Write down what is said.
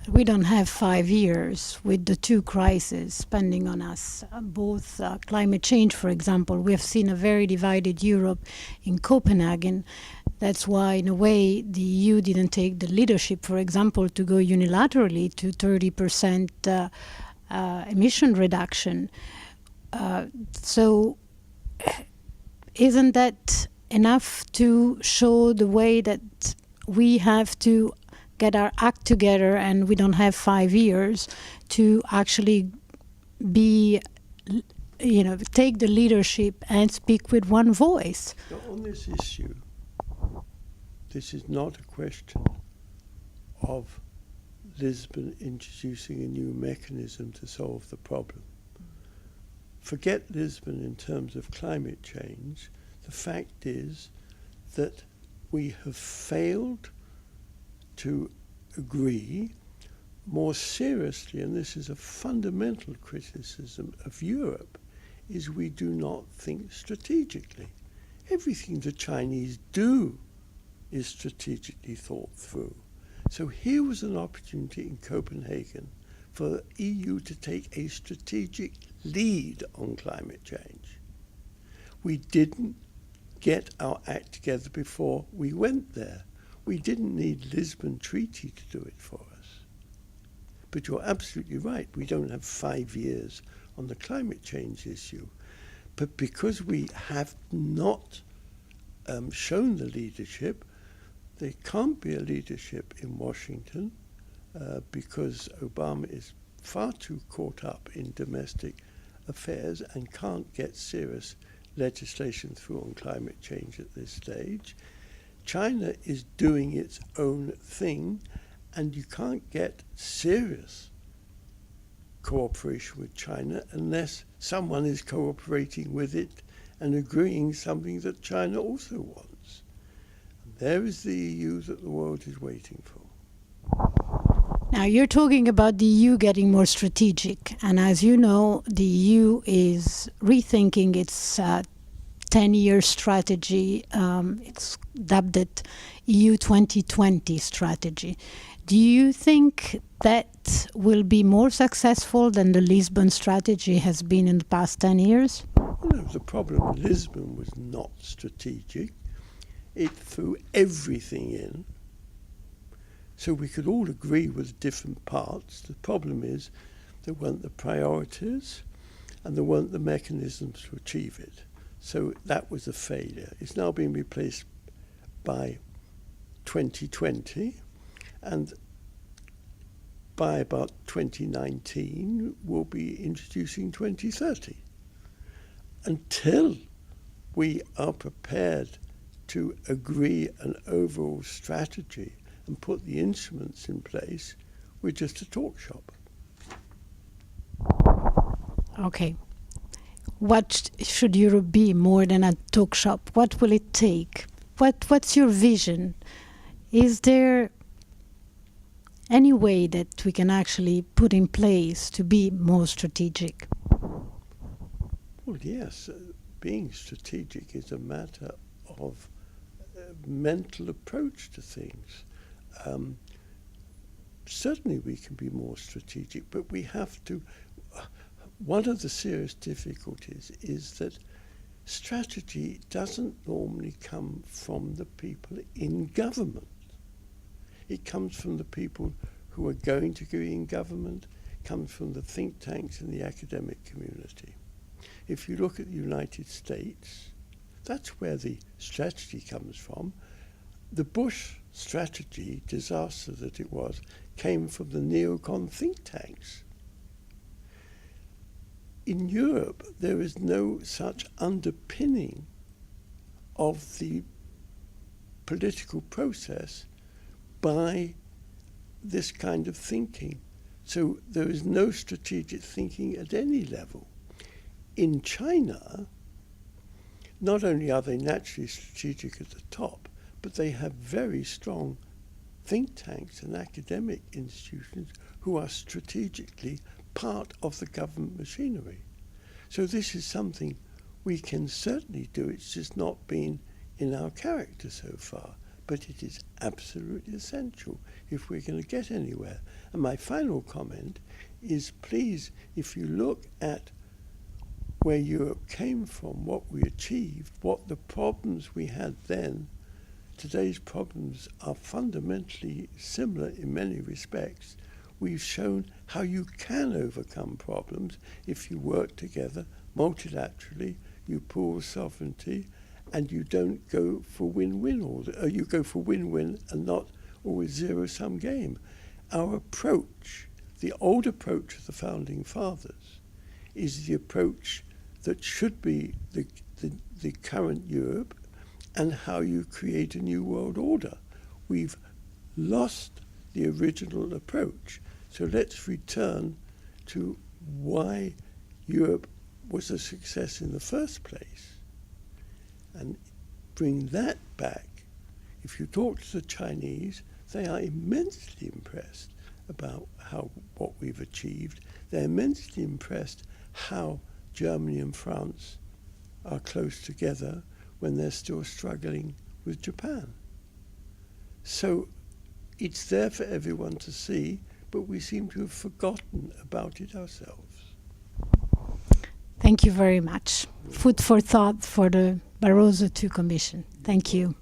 we don't have 5 years with the two crises pending on us. Both climate change, for example, we have seen a very divided Europe in Copenhagen. That's why, in a way, the EU didn't take the leadership, for example, to go unilaterally to 30% emission reduction. So isn't that enough to show the way that we have to get our act together, and we don't have 5 years to actually be, take the leadership and speak with one voice? On this issue, this is not a question of Lisbon introducing a new mechanism to solve the problem. Forget Lisbon in terms of climate change. The fact is that we have failed to agree more seriously, and this is a fundamental criticism of Europe, is we do not think strategically. Everything the Chinese do is strategically thought through. So here was an opportunity in Copenhagen for the EU to take a strategic lead on climate change. We didn't get our act together before we went there. We didn't need Lisbon Treaty to do it for us. But you're absolutely right, we don't have 5 years on the climate change issue. But because we have not shown the leadership, there can't be a leadership in Washington because Obama is far too caught up in domestic affairs and can't get serious legislation through on climate change at this stage. China is doing its own thing, and you can't get serious cooperation with China unless someone is cooperating with it and agreeing something that China also wants. And there is the EU that the world is waiting for. Now, you're talking about the EU getting more strategic, and as you know, the EU is rethinking its 10-year strategy. It's dubbed it EU 2020 strategy. Do you think that will be more successful than the Lisbon strategy has been in the past 10 years? No, the problem with Lisbon was not strategic. It threw everything in. So we could all agree with different parts. The problem is there weren't the priorities and there weren't the mechanisms to achieve it. So that was a failure. It's now being replaced by 2020, and by about 2019 we'll be introducing 2030. Until we are prepared to agree an overall strategy and put the instruments in place, we're just a talk shop. Okay. What should Europe be more than a talk shop? What will it take? What's your vision? Is there any way that we can actually put in place to be more strategic? Well, yes. Being strategic is a matter of mental approach to things. Certainly we can be more strategic, but we have to. One of the serious difficulties is that strategy doesn't normally come from the people in government. It comes from the people who are going to be in government, comes from the think tanks and the academic community. If you look at the United States, that's where the strategy comes from. The Bush strategy, disaster that it was, came from the neocon think tanks. In Europe, there is no such underpinning of the political process by this kind of thinking. So there is no strategic thinking at any level. In China, not only are they naturally strategic at the top, but they have very strong think tanks and academic institutions who are strategically part of the government machinery. So this is something we can certainly do. It's just not been in our character so far. but it is absolutely essential if we're going to get anywhere. And my final comment is, please, if you look at where Europe came from, what we achieved, what the problems we had then, today's problems are fundamentally similar in many respects. We've shown how you can overcome problems if you work together multilaterally, you pool sovereignty, and you don't go for win-win, or you go for win-win and not always zero-sum game. Our approach, the old approach of the Founding Fathers, is the approach that should be the current Europe, and how you create a new world order. We've lost the original approach. So let's return to why Europe was a success in the first place and bring that back. If you talk to the Chinese, they are immensely impressed about what we've achieved. They're immensely impressed how Germany and France are close together when they're still struggling with Japan. So it's there for everyone to see, but we seem to have forgotten about it ourselves. Thank you very much. Food for thought for the Barroso II Commission. Thank you.